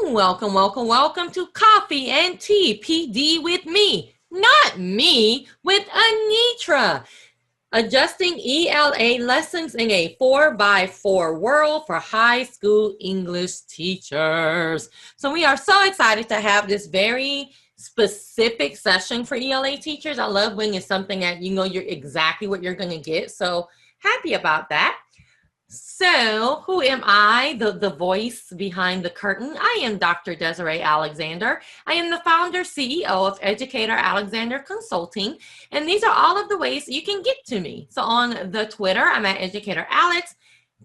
Welcome, welcome, welcome to Coffee and Tea PD with me, not me, with Anitra. Adjusting ELA lessons in a 4x4 world for high school English teachers. So we are so excited to have this very specific session for ELA teachers. I love when it's something that you know you're exactly what you're going to get. So happy about that. So who am I, the voice behind the curtain? I am Dr. Desiree Alexander. I am the founder, CEO of Educator Alexander Consulting. And these are all of the ways you can get to me. So on the Twitter, I'm at Educator Alex,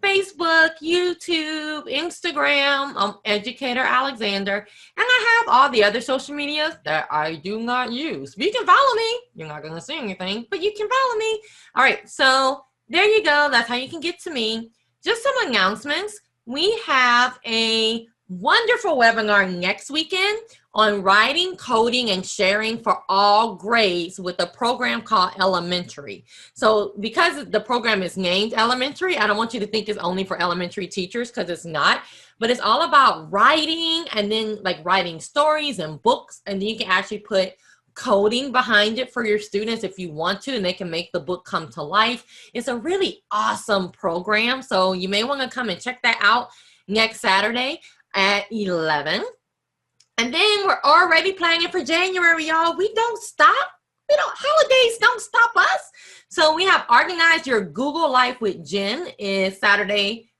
Facebook, YouTube, Instagram, I'm Educator Alexander. And I have all the other social medias that I do not use. But you can follow me. You're not going to see anything, but you can follow me. All right, so there you go. That's how you can get to me. Just some announcements. We have a wonderful webinar next weekend on writing, coding, and sharing for all grades with a program called Elementary. So because the program is named Elementary, I don't want you to think it's only for elementary teachers because it's not. But it's all about writing and then like writing stories and books. And then you can actually put coding behind it for your students if you want to, and they can make the book come to life. It's a really awesome program, so you may want to come and check that out next Saturday at 11. And then we're already planning for January, y'all. We don't stop. Holidays don't stop us. So we have Organize Your Google Life with Jen is Saturday,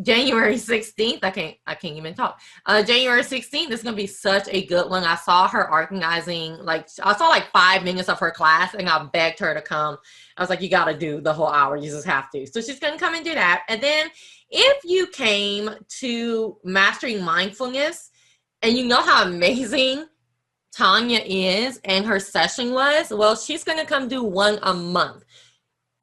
January 16th. I can't even talk. January 16th is going to be such a good one. I saw her organizing, I saw like 5 minutes of her class and I begged her to come. I was like, you got to do the whole hour. You just have to. So she's going to come and do that. And then if you came to Mastering Mindfulness and you know how amazing Tanya is and her session was, well, she's going to come do one a month.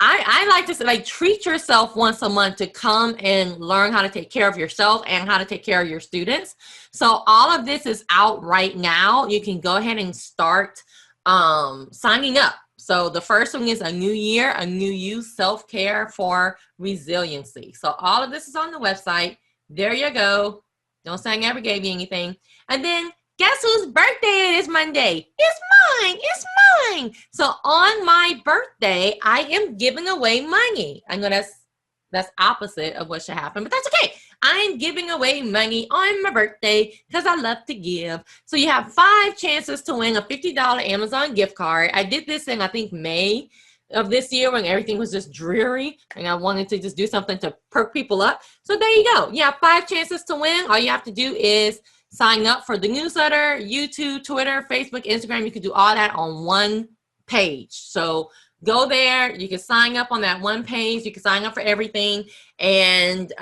I like to say, treat yourself once a month to come and learn how to take care of yourself and how to take care of your students. So all of this is out right now. You can go ahead and start signing up. So the first one is a new year, a new you, self-care for resiliency. So all of this is on the website. There you go. Don't say I never gave you anything. And then guess whose birthday it is Monday? It's mine. It's mine. So on my birthday, I am giving away money. I know that's opposite of what should happen, but that's okay. I'm giving away money on my birthday because I love to give. So you have 5 chances to win a $50 Amazon gift card. I did this in, I think, May of this year when everything was just dreary and I wanted to just do something to perk people up. So there you go. You have 5 chances to win. All you have to do is sign up for the newsletter, YouTube, Twitter, Facebook, Instagram. You can do all that on one page. So go there. You can sign up on that one page. You can sign up for everything. And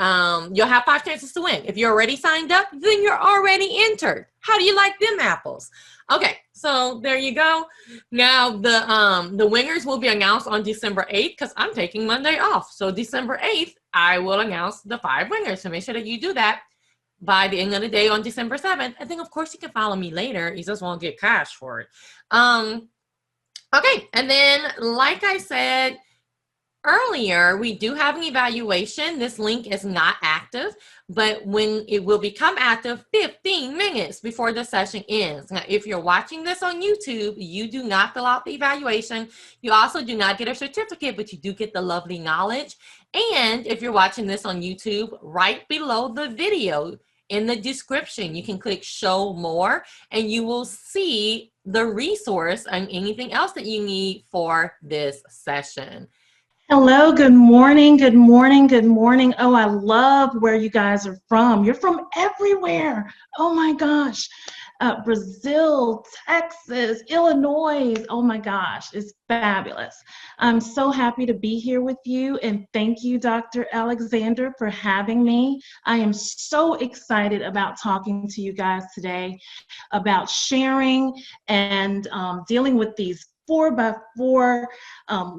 you'll have 5 chances to win. If you're already signed up, then you're already entered. How do you like them apples? Okay, so there you go. Now, the winners will be announced on December 8th because I'm taking Monday off. So December 8th, I will announce the 5 winners. So make sure that you do that by the end of the day on December 7th. And then, of course, you can follow me later. You just won't get cash for it. Okay, and then, like I said earlier, we do have an evaluation. This link is not active, but when it will become active 15 minutes before the session ends. Now, if you're watching this on YouTube, you do not fill out the evaluation. You also do not get a certificate, but you do get the lovely knowledge. And if you're watching this on YouTube, right below the video, in the description, you can click show more and you will see the resource and anything else that you need for this session. Hello, good morning, good morning, good morning. Oh, I love where you guys are from. You're from everywhere. Oh my gosh. Brazil, Texas, Illinois. Oh my gosh, it's fabulous. I'm so happy to be here with you, and thank you, Dr. Alexander, for having me. I am so excited about talking to you guys today about sharing and dealing with these 4x4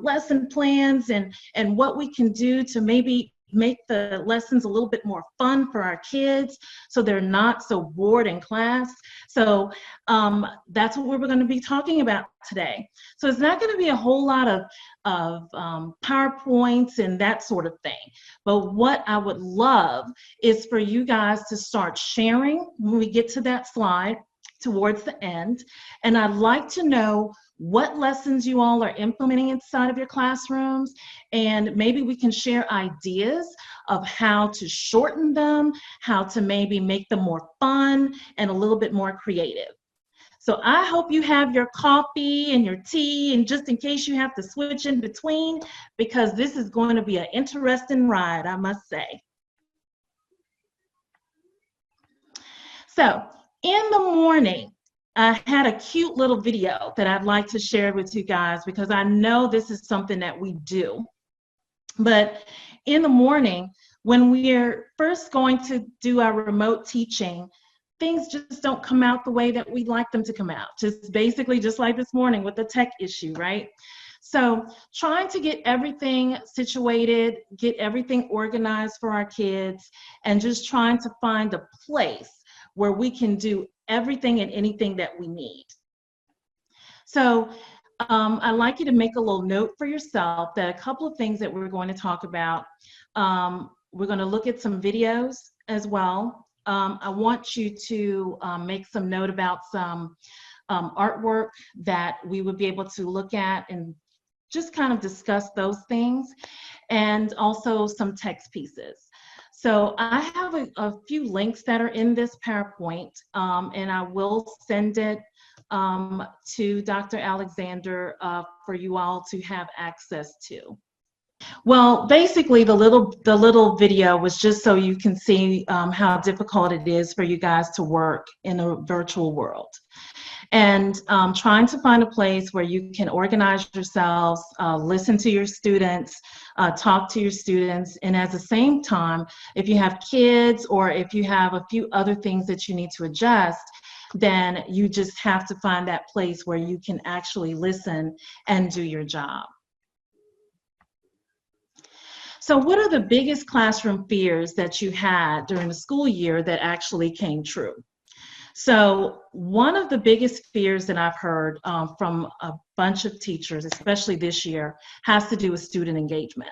lesson plans and what we can do to maybe make the lessons a little bit more fun for our kids so they're not so bored in class. So that's what we're going to be talking about today. So it's not going to be a whole lot of PowerPoints and that sort of thing. But what I would love is for you guys to start sharing when we get to that slide towards the end. And I'd like to know what lessons you all are implementing inside of your classrooms, and maybe we can share ideas of how to shorten them, how to maybe make them more fun and a little bit more creative. So I hope you have your coffee and your tea, and just in case you have to switch in between, because this is going to be an interesting ride, I must say. So in the morning, I had a cute little video that I'd like to share with you guys because I know this is something that we do. But in the morning, when we're first going to do our remote teaching, things just don't come out the way that we'd like them to come out. Just basically just like this morning with the tech issue, right? So trying to get everything situated, get everything organized for our kids, and just trying to find a place where we can do everything and anything that we need. So I'd like you to make a little note for yourself that a couple of things that we're going to talk about. We're going to look at some videos as well. I want you to make some note about some artwork that we would be able to look at and just kind of discuss those things, and also some text pieces. So I have a few links that are in this PowerPoint, and I will send it to Dr. Alexander for you all to have access to. Well, basically the little video was just so you can see how difficult it is for you guys to work in a virtual world. And trying to find a place where you can organize yourselves, listen to your students, talk to your students, and at the same time, if you have kids or if you have a few other things that you need to adjust, then you just have to find that place where you can actually listen and do your job. So what are the biggest classroom fears that you had during the school year that actually came true? So one of the biggest fears that I've heard from a bunch of teachers, especially this year, has to do with student engagement.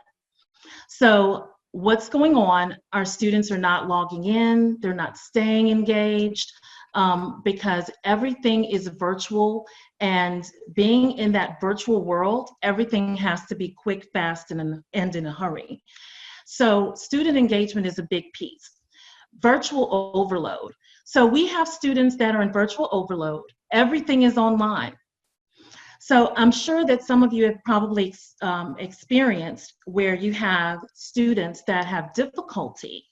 So what's going on, our students are not logging in, they're not staying engaged because everything is virtual, and being in that virtual world, everything has to be quick, fast, and in a hurry. So student engagement is a big piece. Virtual overload. So we have students that are in virtual overload. Everything is online. So I'm sure that some of you have probably experienced where you have students that have difficulty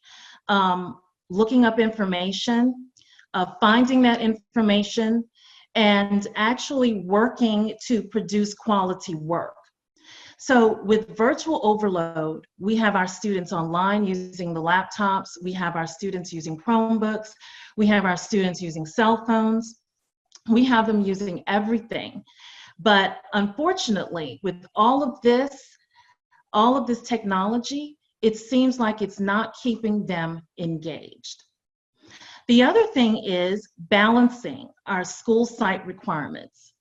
looking up information, finding that information, and actually working to produce quality work. So with virtual overload, we have our students online using the laptops, we have our students using Chromebooks, we have our students using cell phones, we have them using everything. But unfortunately, with all of this technology, it seems like it's not keeping them engaged. The other thing is balancing our school site requirements.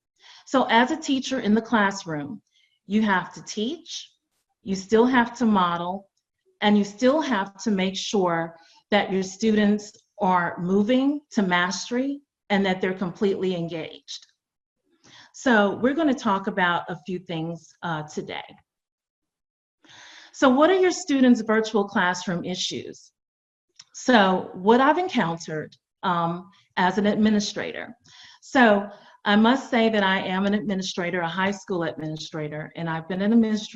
So as a teacher in the classroom, you have to teach, you still have to model, and you still have to make sure that your students are moving to mastery and that they're completely engaged. So we're going to talk about a few things today. So what are your students' virtual classroom issues? So what I've encountered as an administrator. So I must say that I am an administrator, a high school administrator, and I've been an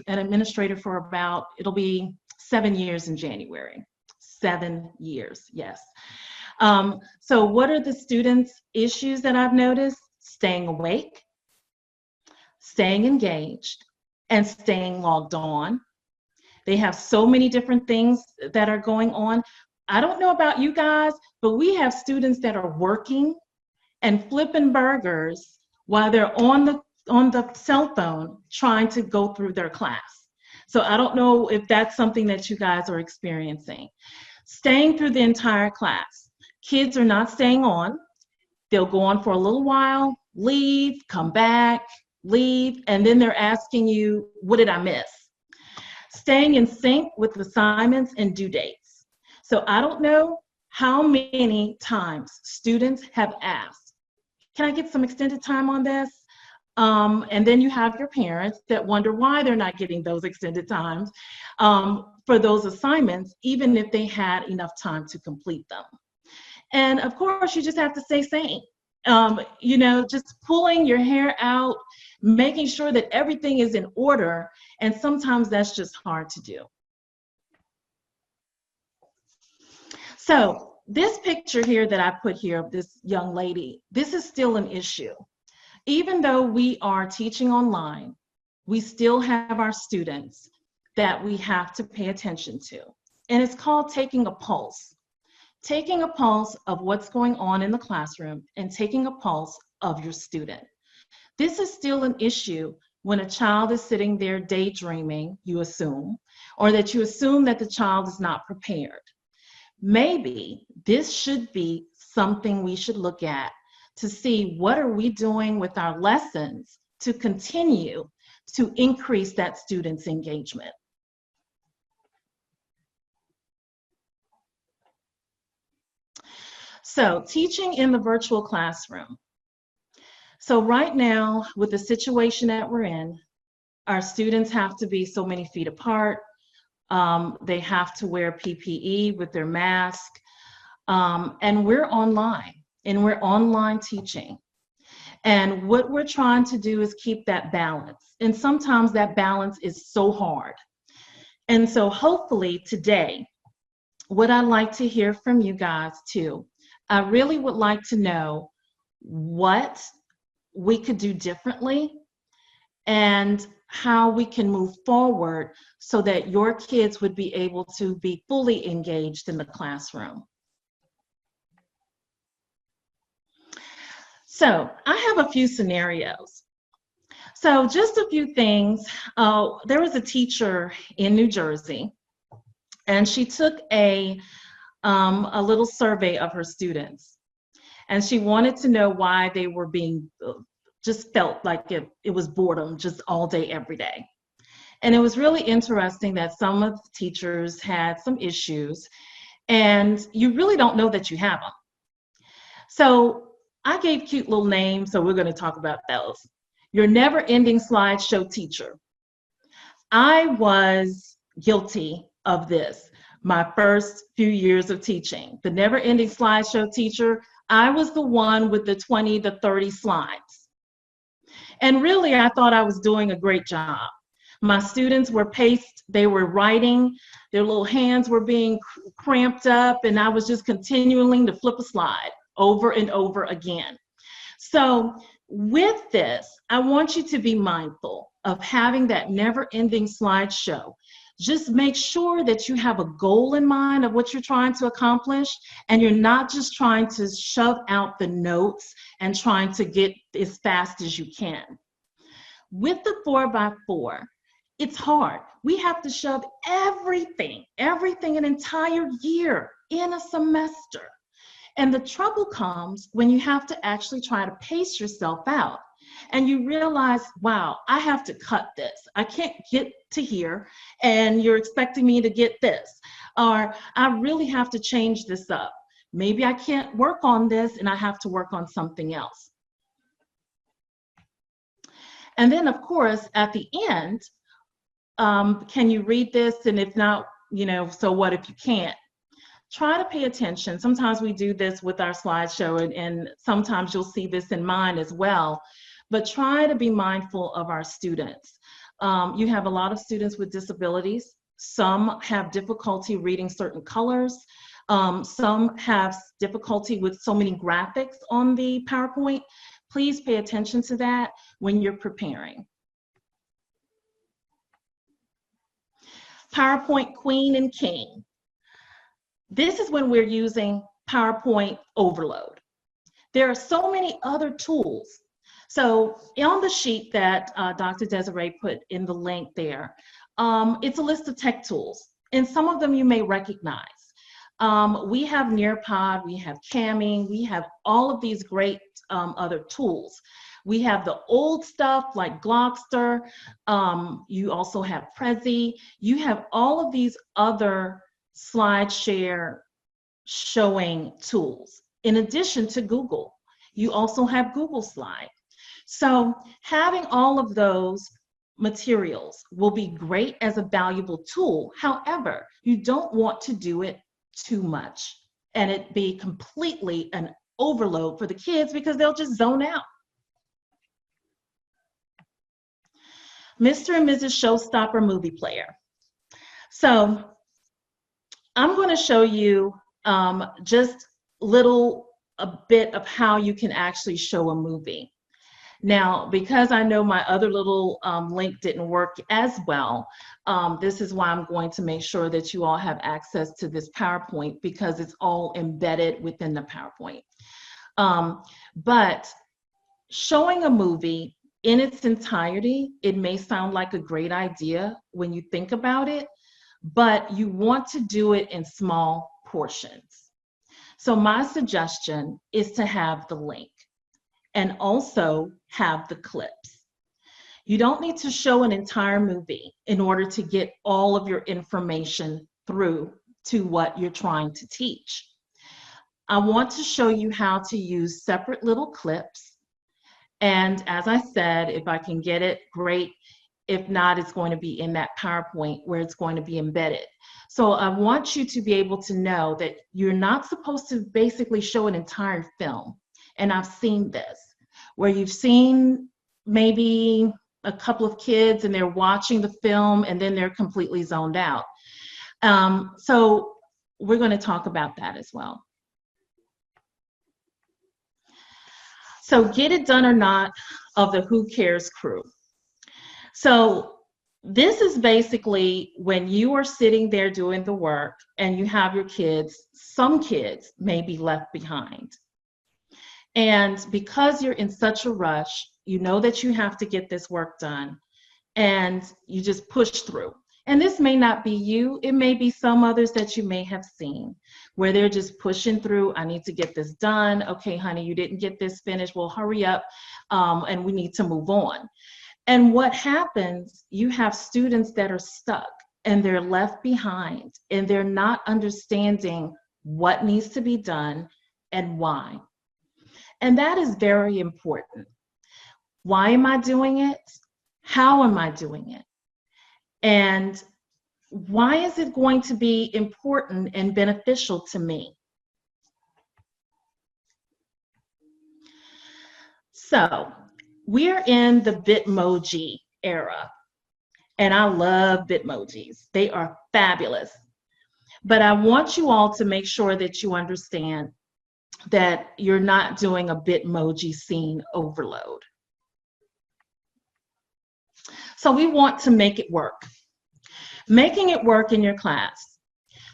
administrator for about, it'll be 7 years in January. 7 years, yes. So what are the students' issues that I've noticed? Staying awake, staying engaged, and staying logged on. They have so many different things that are going on. I don't know about you guys, but we have students that are working and flipping burgers while they're on the cell phone trying to go through their class. So I don't know if that's something that you guys are experiencing. Staying through the entire class. Kids are not staying on. They'll go on for a little while, leave, come back, leave, and then they're asking you, what did I miss? Staying in sync with assignments and due dates. So I don't know how many times students have asked, can I get some extended time on this? And then you have your parents that wonder why they're not getting those extended times for those assignments, even if they had enough time to complete them. And of course, you just have to stay sane. You know, just pulling your hair out, making sure that everything is in order. And sometimes that's just hard to do. So this picture here that I put here of this young lady, this is still an issue. Even though we are teaching online, we still have our students that we have to pay attention to. And it's called taking a pulse. Taking a pulse of what's going on in the classroom and taking a pulse of your student. This is still an issue when a child is sitting there daydreaming, you assume, or that you assume that the child is not prepared. Maybe this should be something we should look at to see what are we doing with our lessons to continue to increase that student's engagement. So teaching in the virtual classroom. So right now, with the situation that we're in, our students have to be so many feet apart. They have to wear PPE with their mask. And we're online, and we're online teaching. And what we're trying to do is keep that balance. And sometimes that balance is so hard. And so hopefully today, what I'd like to hear from you guys too, I really would like to know what we could do differently and how we can move forward so that your kids would be able to be fully engaged in the classroom. So I have a few scenarios. So just a few things. There was a teacher in New Jersey, and she took a little survey of her students. And she wanted to know why they were being, just felt like it was boredom just all day, every day. And it was really interesting that some of the teachers had some issues, and you really don't know that you have them. So I gave cute little names, so we're going to talk about those. Your never-ending slideshow teacher. I was guilty of this my first few years of teaching. The never-ending slideshow teacher, I was the one with the 20 to 30 slides. And really, I thought I was doing a great job. My students were paced, they were writing, their little hands were being cramped up, and I was just continuing to flip a slide over and over again. So with this, I want you to be mindful of having that never-ending slideshow. Just make sure that you have a goal in mind of what you're trying to accomplish, and you're not just trying to shove out the notes and trying to get as fast as you can. With the 4x4, it's hard. We have to shove everything, an entire year in a semester. And the trouble comes when you have to actually try to pace yourself out. And you realize, wow, I have to cut this. I can't get to here, and you're expecting me to get this. Or I really have to change this up. Maybe I can't work on this, and I have to work on something else. And then, of course, at the end, can you read this? And if not, so what if you can't? Try to pay attention. Sometimes we do this with our slideshow, and sometimes you'll see this in mine as well. But try to be mindful of our students. You have a lot of students with disabilities. Some have difficulty reading certain colors. Some have difficulty with so many graphics on the PowerPoint. Please pay attention to that when you're preparing. PowerPoint Queen and King. This is when we're using PowerPoint overload. There are so many other tools. So on the sheet that Dr. Desiree put in the link there, it's a list of tech tools, and some of them you may recognize. We have Nearpod, we have Camming, we have all of these great other tools. We have the old stuff like Glockster. You also have Prezi. You have all of these other SlideShare showing tools. In addition to Google, you also have Google Slide. So having all of those materials will be great as a valuable tool. However, you don't want to do it too much and it be completely an overload for the kids because they'll just zone out. Mr. and Mrs. Showstopper movie player. So I'm going to show you just a bit of how you can actually show a movie. Now, because I know my other little link didn't work as well, this is why I'm going to make sure that you all have access to this PowerPoint because it's all embedded within the PowerPoint. But showing a movie in its entirety, it may sound like a great idea when you think about it, but you want to do it in small portions. So my suggestion is to have the link and also have the clips. You don't need to show an entire movie in order to get all of your information through to what you're trying to teach. I want to show you how to use separate little clips. And as I said, if I can get it, great. If not, it's going to be in that PowerPoint where it's going to be embedded. So I want you to be able to know that you're not supposed to basically show an entire film. And I've seen this, where you've seen maybe a couple of kids and they're watching the film and then they're completely zoned out. So we're going to talk about that as well. So Get It Done or Not of the Who Cares crew. So this is basically when you are sitting there doing the work and you have your kids, some kids may be left behind. And because you're in such a rush, you know that you have to get this work done and you just push through. And this may not be you, it may be some others that you may have seen where they're just pushing through. I need to get this done. Okay, honey, you didn't get this finished. Well, hurry up and we need to move on. And what happens, you have students that are stuck and they're left behind and they're not understanding what needs to be done and why. And that is very important. Why am I doing it? How am I doing it? And why is it going to be important and beneficial to me? So we're in the Bitmoji era, and I love Bitmojis. They are fabulous. But I want you all to make sure that you understand that you're not doing a Bitmoji scene overload. So we want to make it work. Making it work in your class.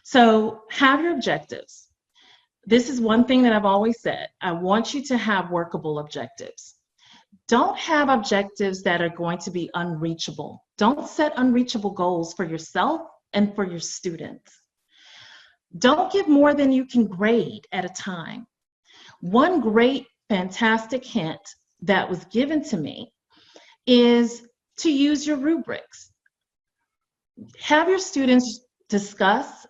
So have your objectives. This is one thing that I've always said. I want you to have workable objectives. Don't have objectives that are going to be unreachable. Don't set unreachable goals for yourself and for your students. Don't give more than you can grade at a time. One great, fantastic hint that was given to me is to use your rubrics. Have your students discuss,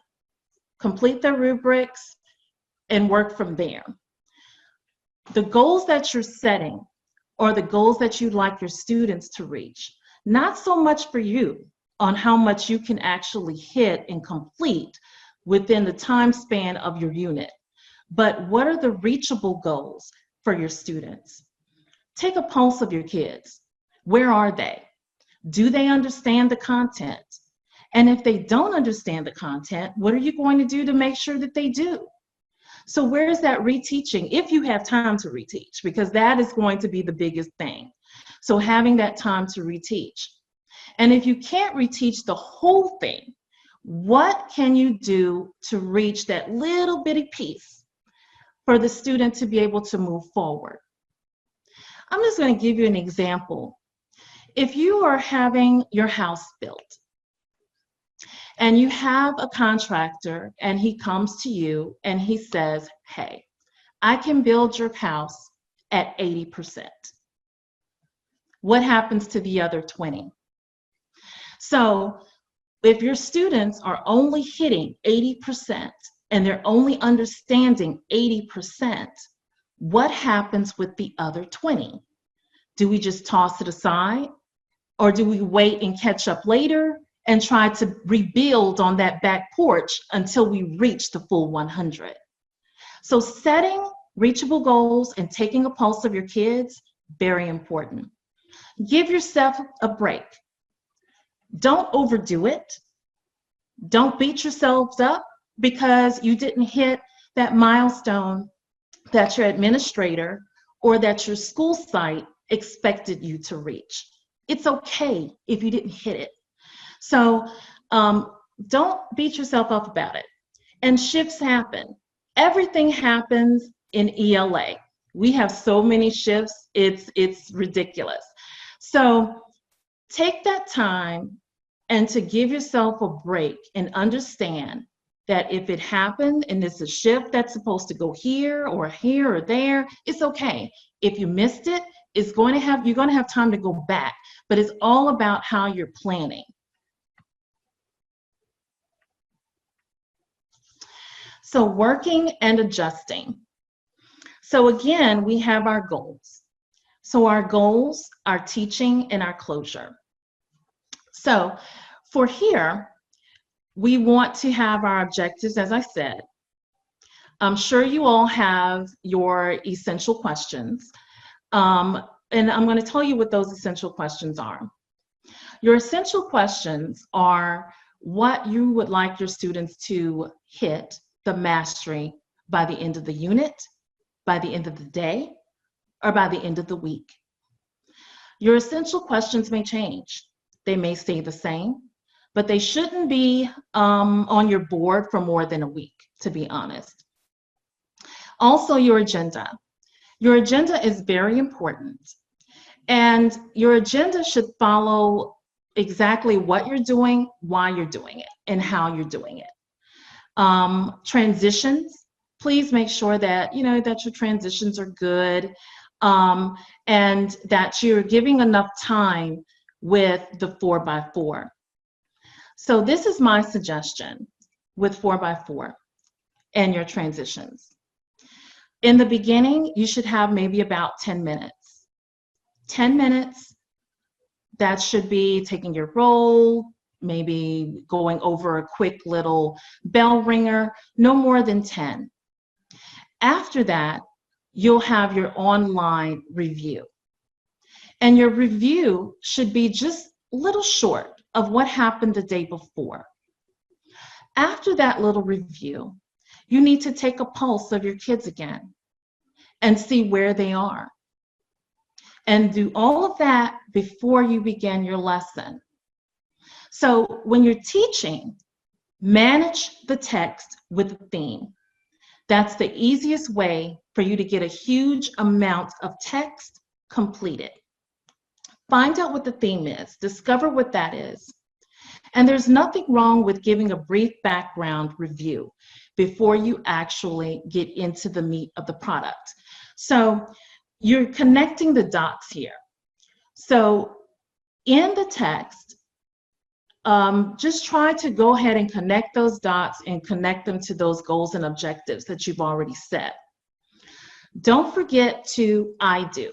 complete their rubrics, and work from there. The goals that you're setting or the goals that you'd like your students to reach, not so much for you on how much you can actually hit and complete within the time span of your unit, but what are the reachable goals for your students? Take a pulse of your kids. Where are they? Do they understand the content? And if they don't understand the content, what are you going to do to make sure that they do? So where is that reteaching, if you have time to reteach, because that is going to be the biggest thing. So having that time to reteach. And if you can't reteach the whole thing, what can you do to reach that little bitty piece for the student to be able to move forward? I'm just going to give you an example. If you are having your house built and you have a contractor and he comes to you and he says, hey, I can build your house at 80%. What happens to the other 20? So if your students are only hitting 80% and they're only understanding 80%, what happens with the other 20? Do we just toss it aside? Or do we wait and catch up later and try to rebuild on that back porch until we reach the full 100? So setting reachable goals and taking a pulse of your kids, very important. Give yourself a break. Don't overdo it. Don't beat yourselves up because you didn't hit that milestone that your administrator or that your school site expected you to reach. It's okay if you didn't hit it. So don't beat yourself up about it. And shifts happen. Everything happens in ELA. We have so many shifts, it's ridiculous. So take that time and to give yourself a break and understand that if it happened and it's a shift that's supposed to go here or there, it's okay. If you missed it, you're going to have time to go back, but it's all about how you're planning. So working and adjusting. So again, we have our goals. So our goals, our teaching, and our closure. So for here, we want to have our objectives, as I said. I'm sure you all have your essential questions. And I'm going to tell you what those essential questions are. Your essential questions are what you would like your students to hit the mastery by the end of the unit, by the end of the day, or by the end of the week. Your essential questions may change. They may stay the same, but they shouldn't be on your board for more than a week, to be honest. Also, your agenda. Your agenda is very important. And your agenda should follow exactly what you're doing, why you're doing it, and how you're doing it. Transitions, please make sure that, that your transitions are good and that you're giving enough time with the 4x4. So this is my suggestion with 4x4 and your transitions. In the beginning, you should have maybe about 10 minutes. 10 minutes, that should be taking your roll, maybe going over a quick little bell ringer, no more than 10. After that, you'll have your online review. And your review should be just a little short of what happened the day before. After that little review, you need to take a pulse of your kids again and see where they are. And do all of that before you begin your lesson. So when you're teaching, manage the text with a theme. That's the easiest way for you to get a huge amount of text completed. Find out what the theme is, discover what that is. And there's nothing wrong with giving a brief background review before you actually get into the meat of the product. So you're connecting the dots here. So in the text, just try to go ahead and connect those dots and connect them to those goals and objectives that you've already set. Don't forget to I do.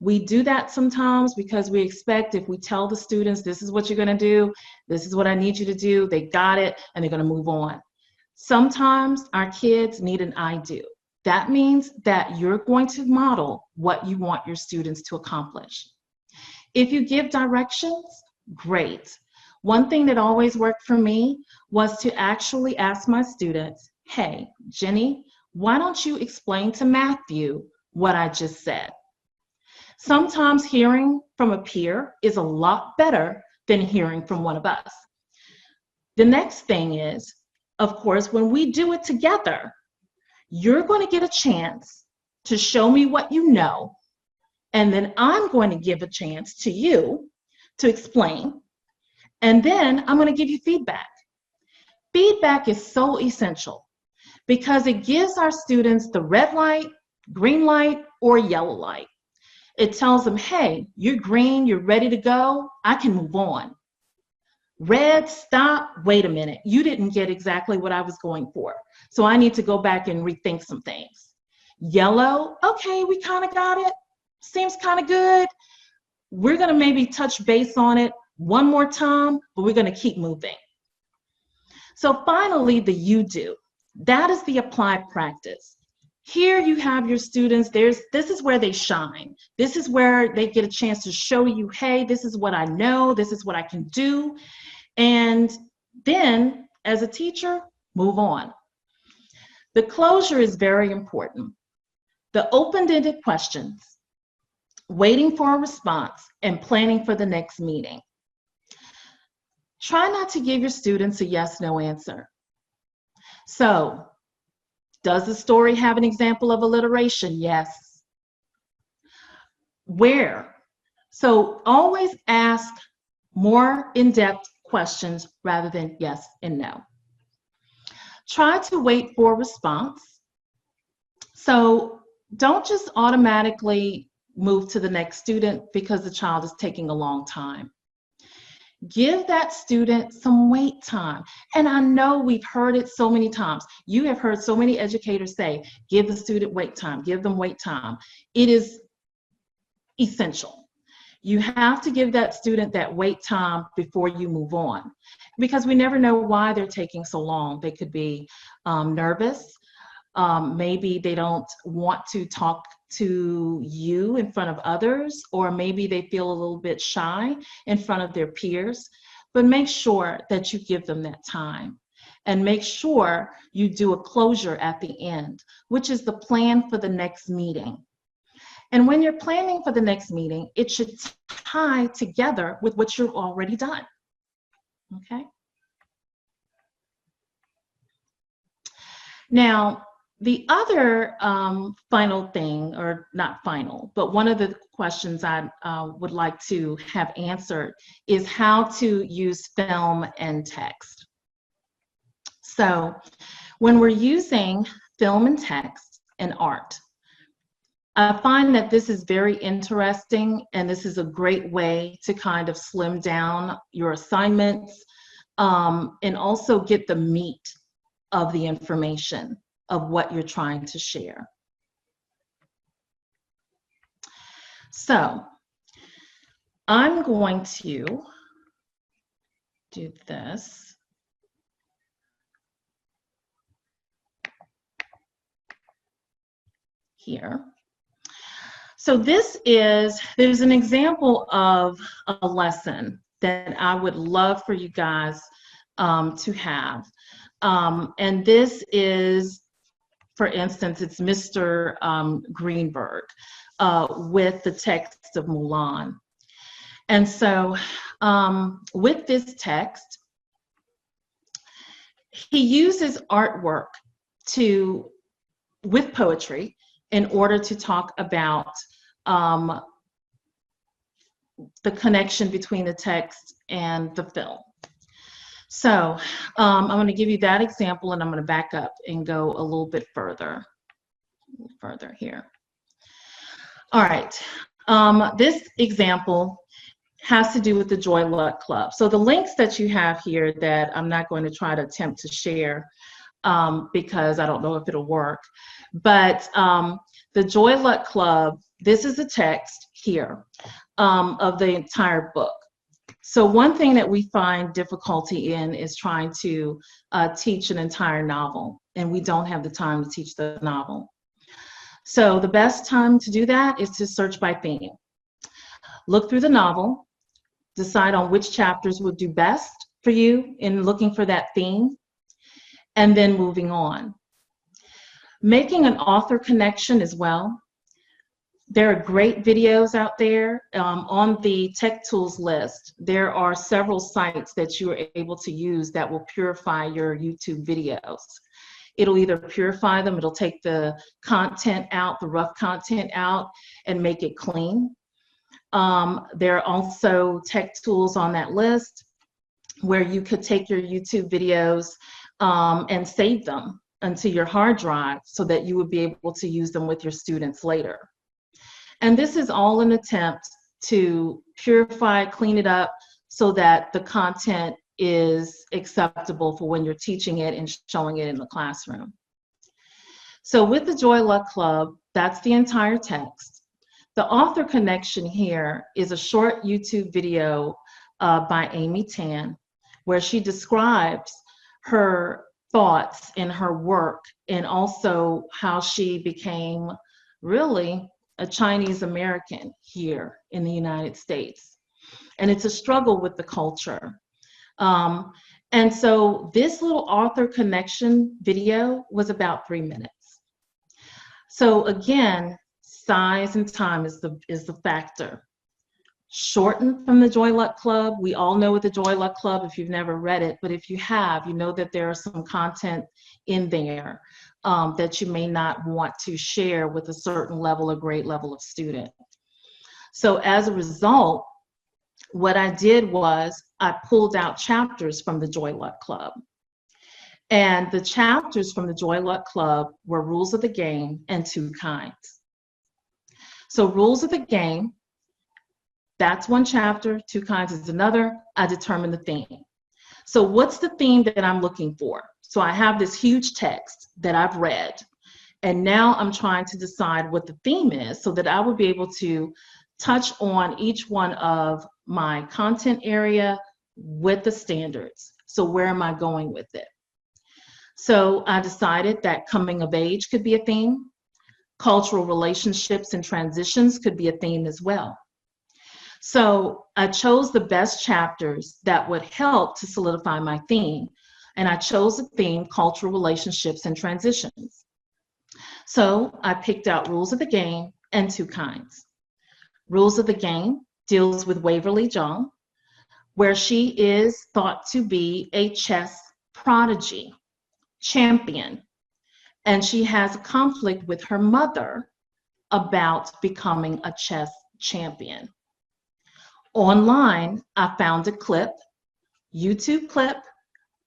We do that sometimes because we expect if we tell the students, this is what you're going to do, this is what I need you to do, they got it, and they're going to move on. Sometimes our kids need an I do. That means that you're going to model what you want your students to accomplish. If you give directions, great. One thing that always worked for me was to actually ask my students, hey, Jenny, why don't you explain to Matthew what I just said? Sometimes hearing from a peer is a lot better than hearing from one of us. The next thing is, of course, when we do it together, you're going to get a chance to show me what you know, and then I'm going to give a chance to you to explain. And then I'm going to give you feedback. Feedback is so essential because it gives our students the red light, green light, or yellow light. It tells them, hey, you're green, you're ready to go, I can move on. Red, stop, wait a minute, you didn't get exactly what I was going for, so I need to go back and rethink some things. Yellow, okay, we kind of got it, seems kind of good. We're going to maybe touch base on it one more time, but we're going to keep moving. So finally, the you do. That is the applied practice. Here you have your students, this is where they shine. This is where they get a chance to show you, hey, this is what I know, this is what I can do. And then, as a teacher, move on. The closure is very important. The open-ended questions, waiting for a response, and planning for the next meeting. Try not to give your students a yes/no answer. So, does the story have an example of alliteration? Yes. Where? So always ask more in-depth questions rather than yes and no. Try to wait for a response. So don't just automatically move to the next student because the child is taking a long time. Give that student some wait time. And I know we've heard it so many times. You have heard so many educators say, give the student wait time, give them wait time. It is essential. You have to give that student that wait time before you move on, because we never know why they're taking so long. They could be nervous. Maybe they don't want to talk to you in front of others, or maybe they feel a little bit shy in front of their peers. But make sure that you give them that time, and make sure you do a closure at the end, which is the plan for the next meeting. And when you're planning for the next meeting, it should tie together with what you've already done. Okay? Now, the other final thing, or not final, but one of the questions I would like to have answered is how to use film and text. So when we're using film and text and art, I find that this is very interesting, and this is a great way to kind of slim down your assignments and also get the meat of the information of what you're trying to share. So I'm going to do this. Here. So there's an example of a lesson that I would love for you guys to have. And this is, for instance, it's Mr. Greenberg with the text of Mulan. And so with this text, he uses artwork with poetry in order to talk about the connection between the text and the film. So I'm going to give you that example, and I'm going to back up and go a little bit further here. All right, this example has to do with the Joy Luck Club. So the links that you have here that I'm not going to try to attempt to share because I don't know if it'll work, but the Joy Luck Club, this is the text here of the entire book. So one thing that we find difficulty in is trying to teach an entire novel, and we don't have the time to teach the novel. So the best time to do that is to search by theme. Look through the novel, decide on which chapters would do best for you in looking for that theme, and then moving on. Making an author connection as well. There are great videos out there. On the Tech Tools list, there are several sites that you are able to use that will purify your YouTube videos. It'll either purify them, it'll take the content out, the rough content out, and make it clean. There are also tech tools on that list where you could take your YouTube videos and save them onto your hard drive so that you would be able to use them with your students later. And this is all an attempt to purify, clean it up so that the content is acceptable for when you're teaching it and showing it in the classroom. So with the Joy Luck Club, that's the entire text. The author connection here is a short YouTube video by Amy Tan, where she describes her thoughts in her work and also how she became really a Chinese American here in the United States. And it's a struggle with the culture. And so this little author connection video was about 3 minutes. So again, size and time is the factor. Shortened from the Joy Luck Club. We all know what the Joy Luck Club, if you've never read it, but if you have, you know that there are some content in there that you may not want to share with a certain level or grade level of student. So as a result, what I did was I pulled out chapters from the Joy Luck Club. And the chapters from the Joy Luck Club were Rules of the Game and Two Kinds. So Rules of the Game, that's one chapter, Two Kinds is another. I determined the theme. So what's the theme that I'm looking for? So I have this huge text that I've read, and now I'm trying to decide what the theme is so that I would be able to touch on each one of my content area with the standards. So where am I going with it? So I decided that coming of age could be a theme. Cultural relationships and transitions could be a theme as well. So I chose the best chapters that would help to solidify my theme. And I chose the theme, cultural relationships and transitions. So I picked out Rules of the Game and Two Kinds. Rules of the Game deals with Waverly Zhang, where she is thought to be a chess prodigy, champion, and she has a conflict with her mother about becoming a chess champion. Online, I found a clip, YouTube clip,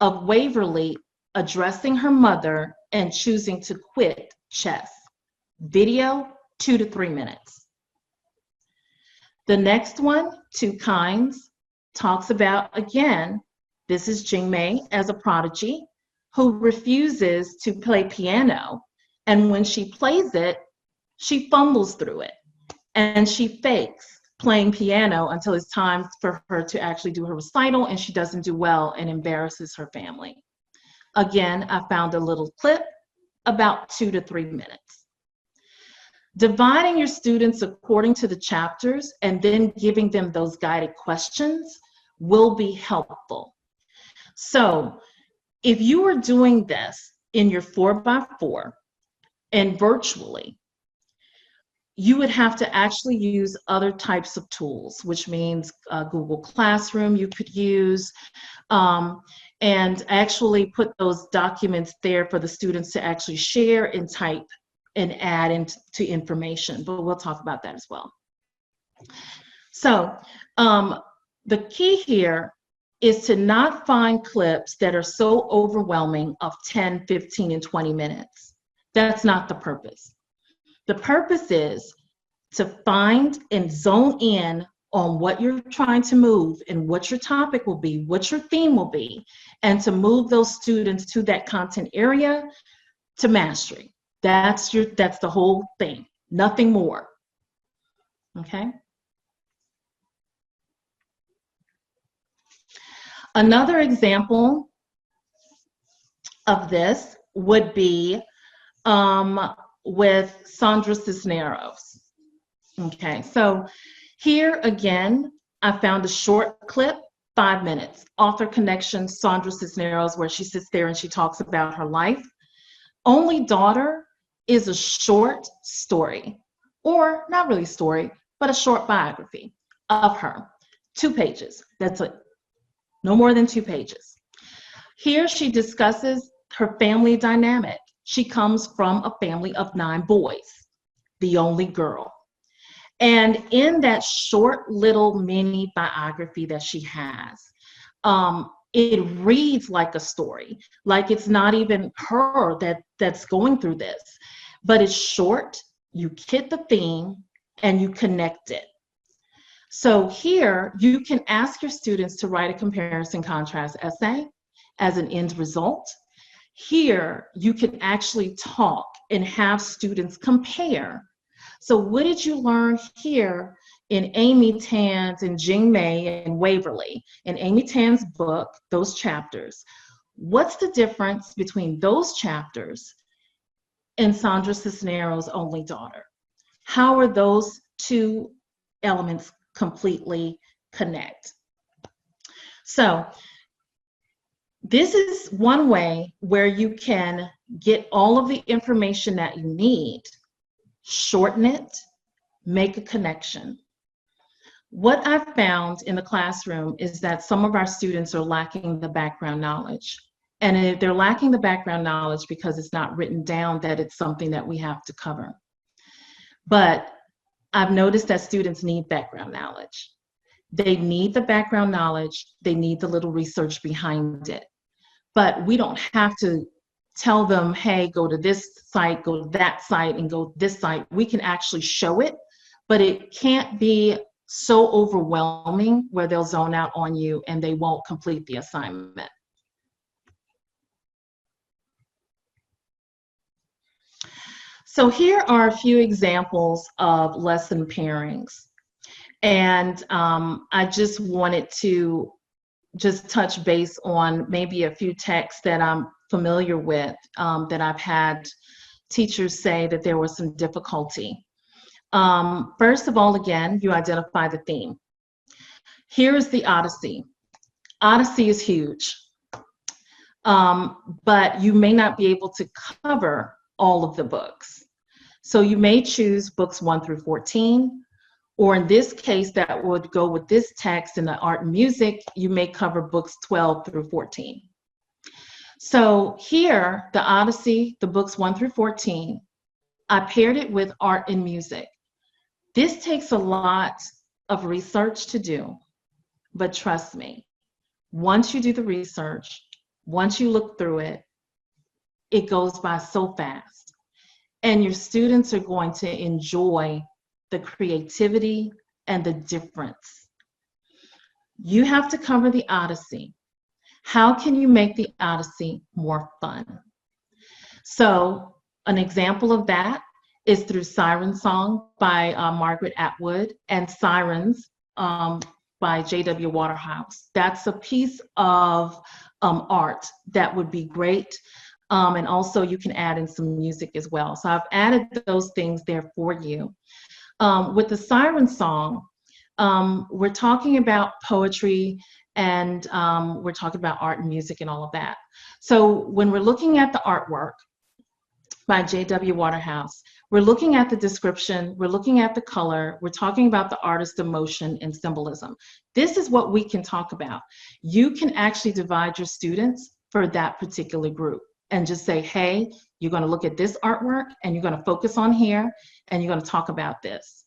of Waverly addressing her mother and choosing to quit chess. Video, 2 to 3 minutes. The next one, Two Kinds, talks about, again, this is Jingmei as a prodigy who refuses to play piano. And when she plays it, she fumbles through it. And she fakes playing piano until it's time for her to actually do her recital, and she doesn't do well and embarrasses her family. Again, I found a little clip, about 2 to 3 minutes. Dividing your students according to the chapters and then giving them those guided questions will be helpful. So if you are doing this in your 4x4 and virtually, you would have to actually use other types of tools, which means Google Classroom you could use, and actually put those documents there for the students to actually share and type and add into information, but we'll talk about that as well. So the key here is to not find clips that are so overwhelming of 10, 15, and 20 minutes. That's not the purpose. The purpose is to find and zone in on what you're trying to move and what your topic will be, what your theme will be, and to move those students to that content area to mastery. That's the whole thing, nothing more. Okay? Another example of this would be with Sandra Cisneros. Okay, so here again, I found a short clip, 5 minutes, author connection, Sandra Cisneros, where she sits there and she talks about her life. Only Daughter is a short story, or not really story, but a short biography of her. 2 pages, that's it, no more than 2 pages. Here she discusses her family dynamic. She comes from a family of 9 boys, the only girl. And in that short little mini biography that she has, it reads like a story, like it's not even her that's going through this, but it's short, you hit the theme, and you connect it. So here, you can ask your students to write a comparison contrast essay as an end result. Here, you can actually talk and have students compare. So what did you learn here in Amy Tan's and Jing Mei and Waverly, in Amy Tan's book, those chapters? What's the difference between those chapters and Sandra Cisneros' Only Daughter? How are those two elements completely connect? So this is one way where you can get all of the information that you need, shorten it, make a connection. What I've found in the classroom is that some of our students are lacking the background knowledge. And if they're lacking the background knowledge because it's not written down that it's something that we have to cover. But I've noticed that students need background knowledge. They need the background knowledge, they need the little research behind it. But we don't have to tell them, hey, go to this site, go to that site, and go to this site. We can actually show it, but it can't be so overwhelming where they'll zone out on you and they won't complete the assignment. So here are a few examples of lesson pairings. And I just wanted to just touch base on maybe a few texts that I'm familiar with, that I've had teachers say that there was some difficulty. First of all, again, you identify the theme. Here is the Odyssey. Odyssey is huge, but you may not be able to cover all of the books. So you may choose books 1 through 14, or in this case, that would go with this text in the art and music, you may cover books 12 through 14. So here, the Odyssey, the books 1 through 14, I paired it with art and music. This takes a lot of research to do, but trust me, once you do the research, once you look through it, it goes by so fast. And your students are going to enjoy the creativity and the difference. You have to cover the Odyssey. How can you make the Odyssey more fun? So an example of that is through Siren Song by Margaret Atwood and Sirens by J.W. Waterhouse. That's a piece of art that would be great. And also you can add in some music as well. So I've added those things there for you. With the Siren Song, we're talking about poetry and we're talking about art and music and all of that. So when we're looking at the artwork by J.W. Waterhouse, we're looking at the description, we're looking at the color, we're talking about the artist's emotion and symbolism. This is what we can talk about. You can actually divide your students for that particular group and just say, hey, you're going to look at this artwork and you're going to focus on here and you're going to talk about this.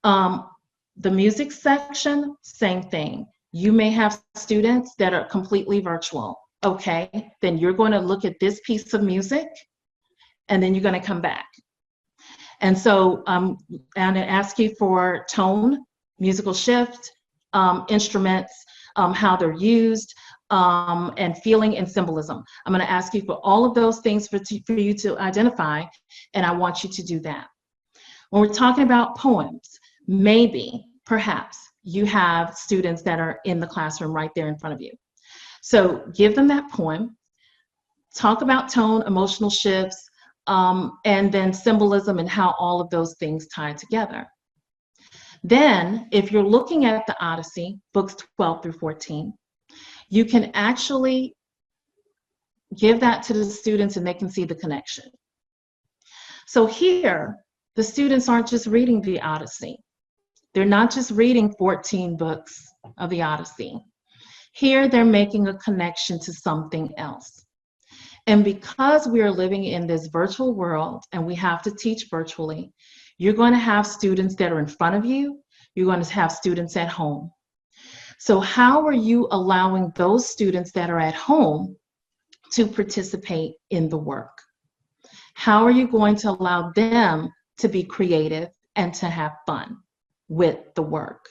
The music section, same thing. You may have students that are completely virtual. Okay, then you're going to look at this piece of music and then you're going to come back. And so I'm going to ask you for tone, musical shift, instruments, how they're used, and feeling and symbolism. I'm going to ask you for all of those things for you to identify, and I want you to do that. When we're talking about poems, maybe, perhaps, you have students that are in the classroom right there in front of you. So give them that poem, talk about tone, emotional shifts, and then symbolism and how all of those things tie together. Then, if you're looking at the Odyssey, books 12 through 14, you can actually give that to the students and they can see the connection. So here, the students aren't just reading the Odyssey. They're not just reading 14 books of the Odyssey. Here, they're making a connection to something else. And because we are living in this virtual world and we have to teach virtually, you're going to have students that are in front of you. You're going to have students at home. So how are you allowing those students that are at home to participate in the work? How are you going to allow them to be creative and to have fun with the work?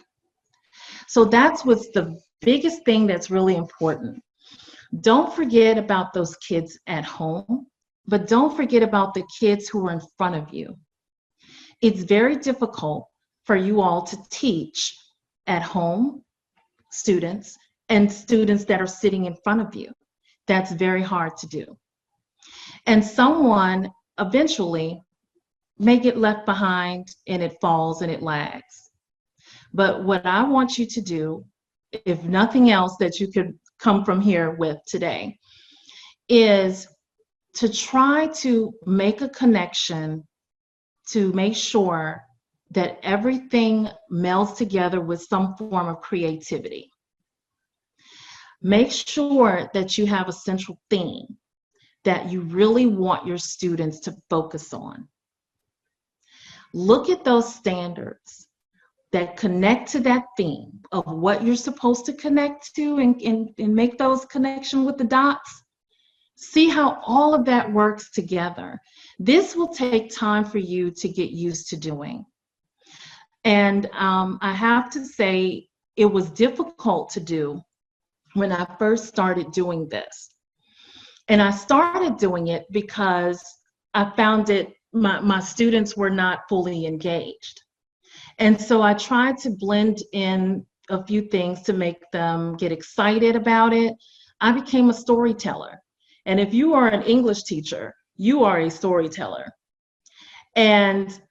So that's what's the biggest thing that's really important. Don't forget about those kids at home, but don't forget about the kids who are in front of you. It's very difficult for you all to teach at home students and students that are sitting in front of you. That's very hard to do. And someone eventually may get left behind and it falls and it lags. But what I want you to do, if nothing else that you could come from here with today, is to try to make a connection to make sure that everything melds together with some form of creativity. Make sure that you have a central theme that you really want your students to focus on. Look at those standards that connect to that theme of what you're supposed to connect to and make those connections with the dots. See how all of that works together. This will take time for you to get used to doing. And I have to say, it was difficult to do when I first started doing this. And I started doing it because I found it, my students were not fully engaged. And so I tried to blend in a few things to make them get excited about it. I became a storyteller. And if you are an English teacher, you are a storyteller. And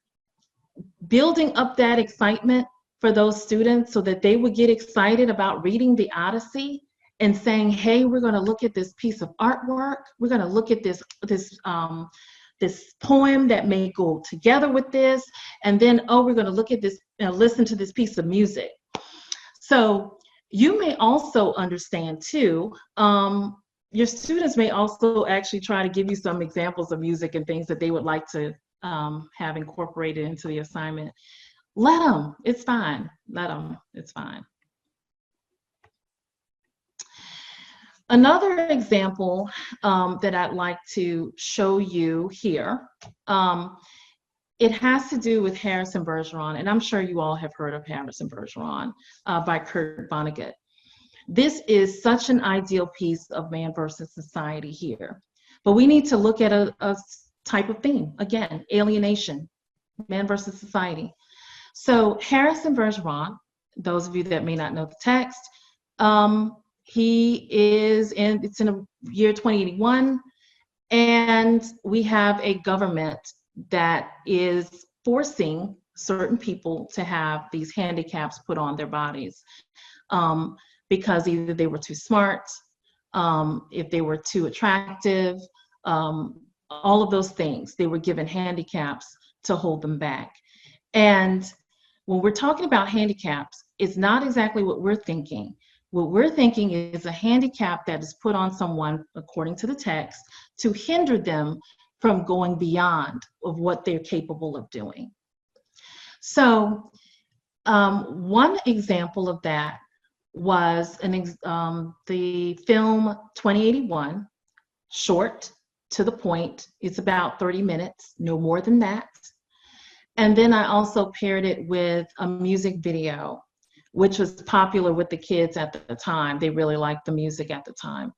building up that excitement for those students so that they would get excited about reading the Odyssey and saying, hey, we're going to look at this piece of artwork. We're going to look at this poem that may go together with this. And then, oh, we're going to look at this, listen to this piece of music. So you may also understand too, your students may also actually try to give you some examples of music and things that they would like to have incorporated into the assignment. Let them, it's fine. Let them, it's fine. Another example that I'd like to show you here, it has to do with Harrison Bergeron, and I'm sure you all have heard of Harrison Bergeron by Kurt Vonnegut. This is such an ideal piece of man versus society here, but we need to look at a type of theme, again, alienation, man versus society. So Harrison Bergeron, those of you that may not know the text, it's in the year 2081, and we have a government that is forcing certain people to have these handicaps put on their bodies because either they were too smart, if they were too attractive, all of those things, they were given handicaps to hold them back. And when we're talking about handicaps, it's not exactly what we're thinking. What we're thinking is a handicap that is put on someone, according to the text, to hinder them from going beyond of what they're capable of doing. So one example of that was the film 2081, short, to the point. It's about 30 minutes, no more than that. And then I also paired it with a music video, which was popular with the kids at the time. They really liked the music at the time.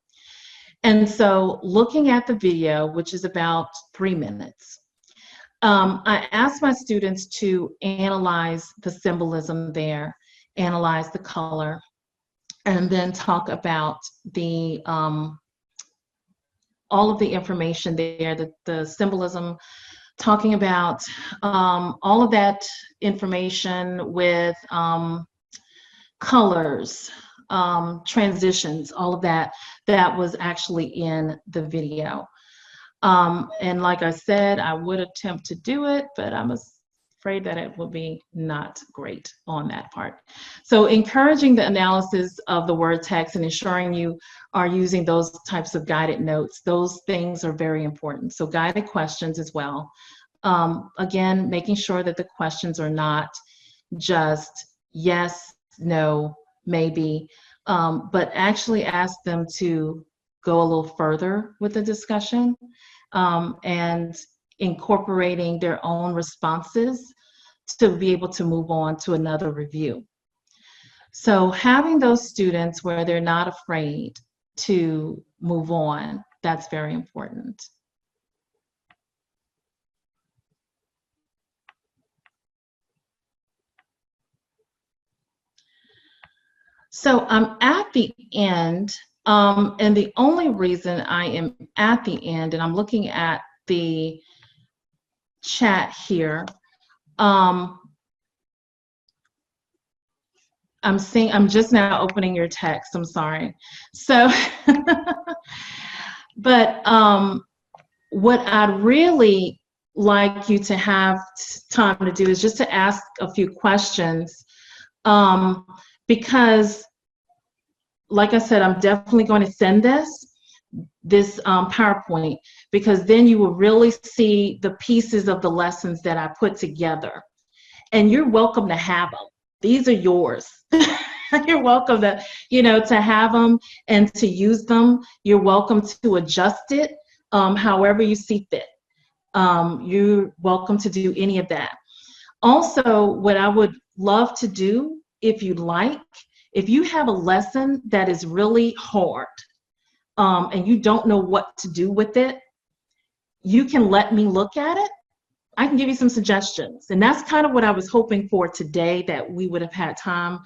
And so looking at the video, which is about 3 minutes, I asked my students to analyze the symbolism there, analyze the color, and then talk about the all of the information there, the symbolism, talking about all of that information with colors, transitions, all of that was actually in the video. And like I said, I would attempt to do it, but I'm afraid that it will be not great on that part. So encouraging the analysis of the word text and ensuring you are using those types of guided notes, those things are very important. So guided questions as well. Again, making sure that the questions are not just yes, no, maybe, but actually ask them to go a little further with the discussion, and incorporating their own responses to be able to move on to another review. So having those students where they're not afraid to move on, that's very important. So I'm at the end, and the only reason I am at the end, and I'm looking at the chat here, I'm just now opening your text, I'm sorry. So, but what I'd really like you to have time to do is just to ask a few questions, because like I said, I'm definitely going to send this PowerPoint, because then you will really see the pieces of the lessons that I put together. And you're welcome to have them. These are yours. You're welcome to, to have them and to use them. You're welcome to adjust it however you see fit. You're welcome to do any of that. Also, what I would love to do, if you'd like, if you have a lesson that is really hard, and you don't know what to do with it, you can let me look at it. I can give you some suggestions. And that's kind of what I was hoping for today, that we would have had time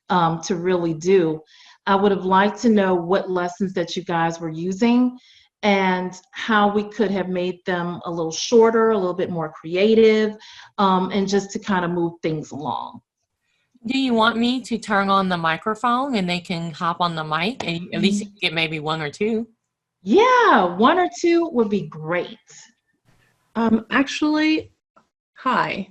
to really do. I would have liked to know what lessons that you guys were using and how we could have made them a little shorter, a little bit more creative, and just to kind of move things along. Do you want me to turn on the microphone and they can hop on the mic, and at least you can get maybe one or two? Yeah, one or two would be great. Actually, hi.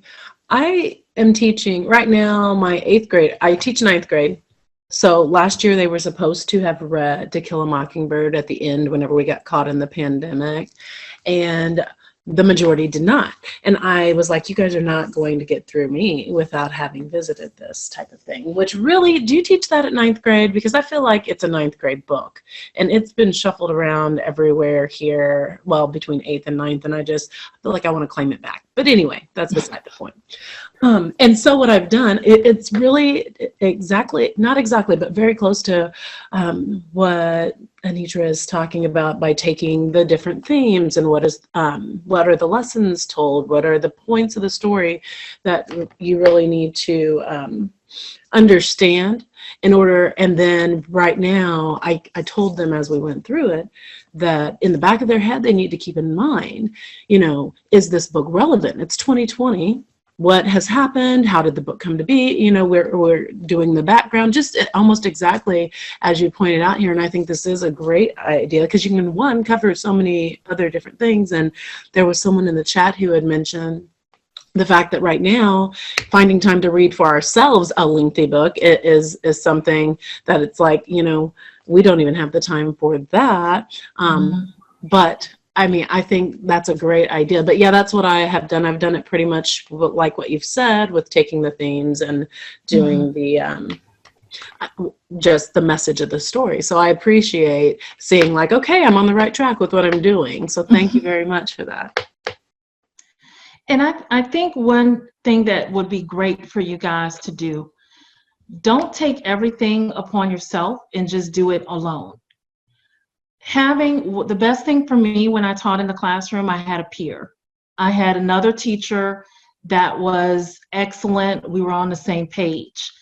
I am teaching right now my 8th grade. I teach 9th grade. So last year they were supposed to have read To Kill a Mockingbird at the end whenever we got caught in the pandemic. And the majority did not. And I was like, you guys are not going to get through me without having visited this type of thing, which really, do you teach that at 9th grade? Because I feel like it's a 9th grade book and it's been shuffled around everywhere here, well, between 8th and 9th. And I feel like I want to claim it back. But anyway, that's beside the point. And so what I've done, it's really not exactly, but very close to what Anitra is talking about, by taking the different themes and what are the lessons told, what are the points of the story that you really need to understand in order. And then right now, I told them as we went through it that in the back of their head, they need to keep in mind, is this book relevant? It's 2020. What has happened? How did the book come to be? We're doing the background, just almost exactly as you pointed out here. And I think this is a great idea because you can, one, cover so many other different things. And there was someone in the chat who had mentioned the fact that right now, finding time to read for ourselves a lengthy book is something that it's like, we don't even have the time for that. But I mean, I think that's a great idea. But yeah, that's what I have done. I've done it pretty much like what you've said, with taking the themes and doing the just the message of the story. So I appreciate seeing like, okay, I'm on the right track with what I'm doing. So thank you very much for that. And I think one thing that would be great for you guys to do, don't take everything upon yourself and just do it alone. The best thing for me when I taught in the classroom, I had a peer. I had another teacher that was excellent. We were on the same page.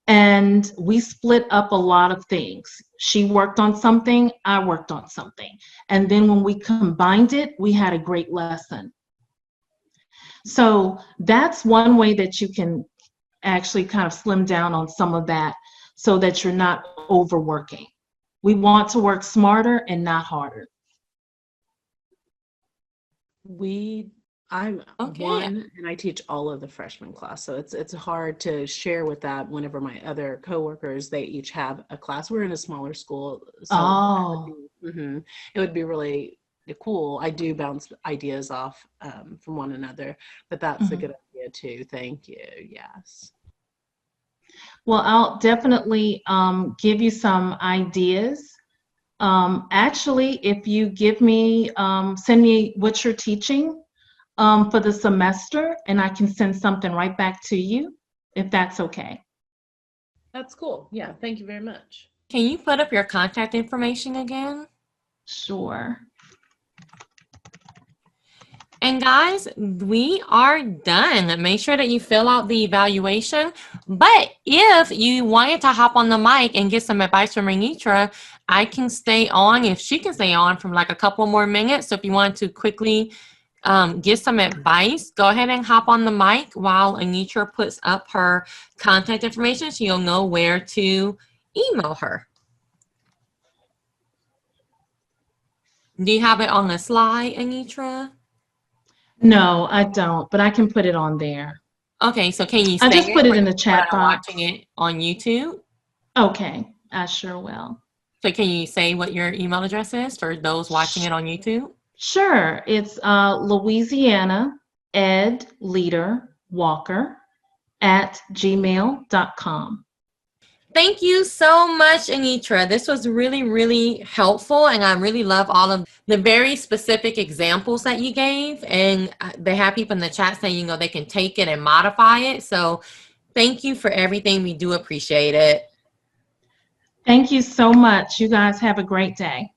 And we split up a lot of things. She worked on something, I worked on something. And then when we combined it, we had a great lesson. So that's one way that you can actually kind of slim down on some of that so that you're not overworking. We want to work smarter and not harder. I'm one, and I teach all of the freshman class, so it's hard to share with that whenever my other coworkers, they each have a class. We're in a smaller school, so it would be really cool. I do bounce ideas off from one another, but that's a good idea too. Thank you. Yes. Well, I'll definitely give you some ideas. Actually, if you give me, send me what you're teaching for the semester, and I can send something right back to you, if that's okay. That's cool. Yeah, thank you very much. Can you put up your contact information again? Sure. And guys, we are done. Make sure that you fill out the evaluation. But if you wanted to hop on the mic and get some advice from Anitra, I can stay on, if she can stay on, from like a couple more minutes. So if you want to quickly get some advice, go ahead and hop on the mic while Anitra puts up her contact information so you'll know where to email her. Do you have it on the slide, Anitra? No, I don't, but I can put it on there. Okay, so can you I say just it put for it in the people that chat are box. watching it on YouTube? Okay, I sure will. So can you say what your email address is for those watching it on YouTube? Sure, it's Louisiana Ed Leader Walker at gmail.com. Thank you so much, Anitra. This was really, really helpful, and I really love all of the very specific examples that you gave. And they have people in the chat saying, you know, they can take it and modify it. So thank you for everything. We do appreciate it. Thank you so much. You guys have a great day.